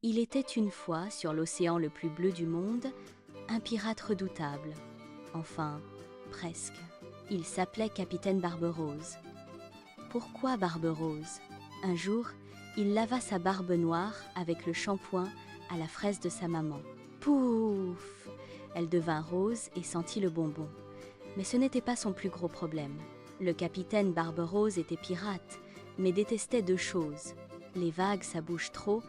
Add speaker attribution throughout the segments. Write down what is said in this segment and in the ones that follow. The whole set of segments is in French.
Speaker 1: Il était une fois, sur l'océan le plus bleu du monde, un pirate redoutable. Enfin, presque. Il s'appelait Capitaine Barbe-Rose. Pourquoi Barbe-Rose? Un jour, il lava sa barbe noire avec le shampoing à la fraise de sa maman. Pouf! Elle devint rose et sentit le bonbon. Mais ce n'était pas son plus gros problème. Le capitaine Barbe-Rose était pirate, mais détestait deux choses. Les vagues, ça bouge trop,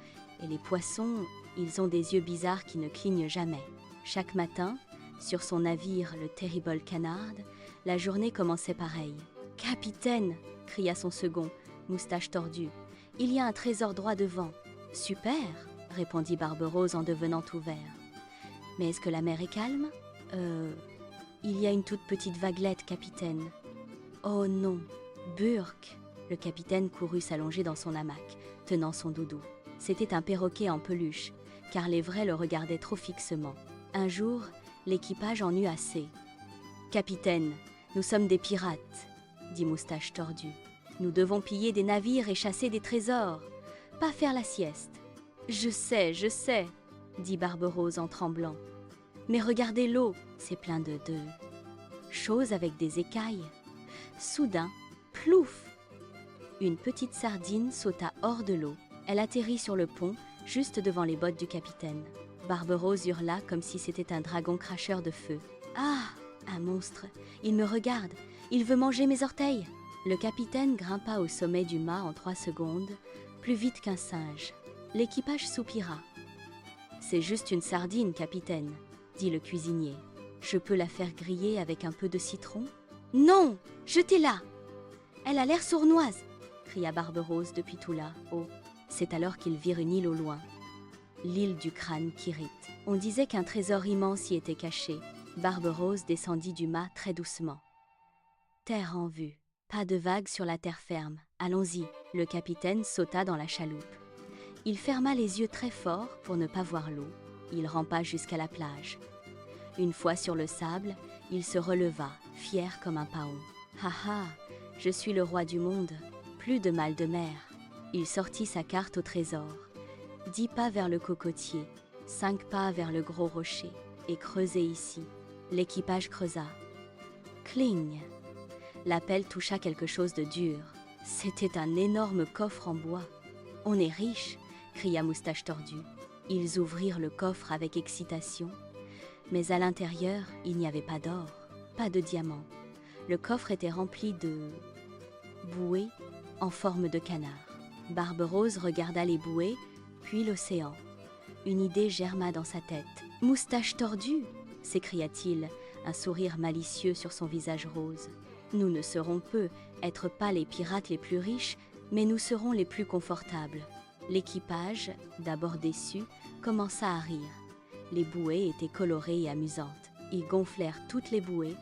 Speaker 1: et les poissons, ils ont des yeux bizarres qui ne clignent jamais. Chaque matin, sur son navire, le Terrible Canard, la journée commençait pareil. « Capitaine !» cria son second, moustache tordue. « Il y a un trésor droit devant. »« Super !» répondit Barbe-Rose en devenant tout vert. « Mais est-ce que la mer est calme ?»« Il y a une toute petite vaguelette, capitaine. »« Oh non !»« Burk !» Le capitaine courut s'allonger dans son hamac, tenant son doudou. C'était un perroquet en peluche, car les vrais le regardaient trop fixement. Un jour, l'équipage en eut assez. « Capitaine, nous sommes des pirates, » dit Moustache tordue. « Nous devons piller des navires et chasser des trésors, pas faire la sieste. »« je sais, » dit Barbe-Rose en tremblant. « Mais regardez l'eau, c'est plein de choses avec des écailles. » Soudain, plouf! Une petite sardine sauta hors de l'eau. Elle atterrit sur le pont, juste devant les bottes du capitaine. Barbe-Rose hurla comme si c'était un dragon cracheur de feu. « Ah, un monstre! Il me regarde! Il veut manger mes orteils !» Le capitaine grimpa au sommet du mât en 3 secondes, plus vite qu'un singe. L'équipage soupira. « C'est juste une sardine, capitaine, » dit le cuisinier. « Je peux la faire griller avec un peu de citron ?»« Non! Jetez-la !»« Elle a l'air sournoise !» cria Barbe-Rose depuis tout là-haut. C'est alors qu'ils virent une île au loin. L'île du crâne Kirit. On disait qu'un trésor immense y était caché. Barbe-Rose descendit du mât très doucement. Terre en vue. Pas de vagues sur la terre ferme. Allons-y. Le capitaine sauta dans la chaloupe. Il ferma les yeux très fort pour ne pas voir l'eau. Il rampa jusqu'à la plage. Une fois sur le sable, il se releva, fier comme un paon. « Ha ha, je suis le roi du monde. Plus de mal de mer. » Il sortit sa carte au trésor. 10 pas vers le cocotier, 5 pas vers le gros rocher, et creusez ici. L'équipage creusa. Cling! La pelle toucha quelque chose de dur. C'était un énorme coffre en bois. « On est riche !» cria Moustache tordue. Ils ouvrirent le coffre avec excitation. Mais à l'intérieur, il n'y avait pas d'or, pas de diamants. Le coffre était rempli de bouées en forme de canard. Barbe-Rose regarda les bouées, puis l'océan. Une idée germa dans sa tête. « Moustache tordue !» s'écria-t-il, un sourire malicieux sur son visage rose. « Nous ne serons être pas les pirates les plus riches, mais nous serons les plus confortables. » L'équipage, d'abord déçu, commença à rire. Les bouées étaient colorées et amusantes. Ils gonflèrent toutes les bouées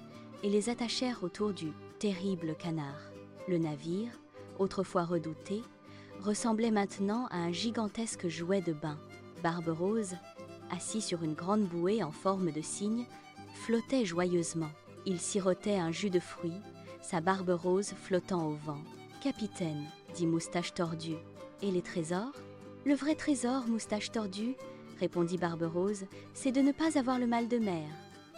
Speaker 1: et les attachèrent autour du terrible canard. Le navire, autrefois redouté, ressemblait maintenant à un gigantesque jouet de bain. Barbe-Rose, assis sur une grande bouée en forme de cygne, flottait joyeusement. Il sirotait un jus de fruits, sa barbe rose flottant au vent. « Capitaine, » dit Moustache tordue, « et les trésors ?»« Le vrai trésor, Moustache tordue, » répondit Barbe-Rose, « c'est de ne pas avoir le mal de mer.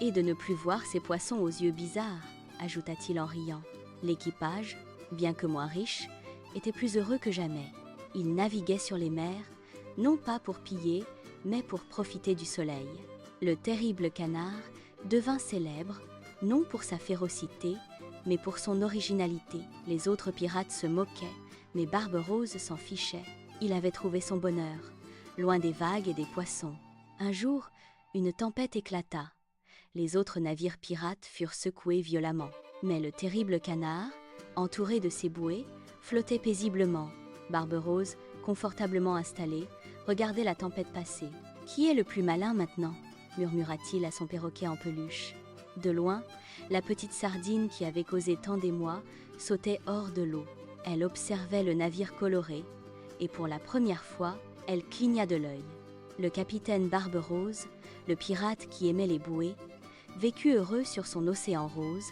Speaker 1: Et de ne plus voir ces poissons aux yeux bizarres, » ajouta-t-il en riant. L'équipage, bien que moins riche, était plus heureux que jamais. Il naviguait sur les mers, non pas pour piller, mais pour profiter du soleil. Le terrible canard devint célèbre, non pour sa férocité, mais pour son originalité. Les autres pirates se moquaient, mais Barbe-Rose s'en fichait. Il avait trouvé son bonheur, loin des vagues et des poissons. Un jour, une tempête éclata. Les autres navires pirates furent secoués violemment. Mais le terrible canard, entouré de ses bouées, flottait paisiblement. Barbe-Rose, confortablement installé, regardait la tempête passer. « Qui est le plus malin maintenant ?» murmura-t-il à son perroquet en peluche. De loin, la petite sardine qui avait causé tant d'émoi sautait hors de l'eau. Elle observait le navire coloré et pour la première fois, elle cligna de l'œil. Le capitaine Barbe-Rose, le pirate qui aimait les bouées, vécut heureux sur son océan rose,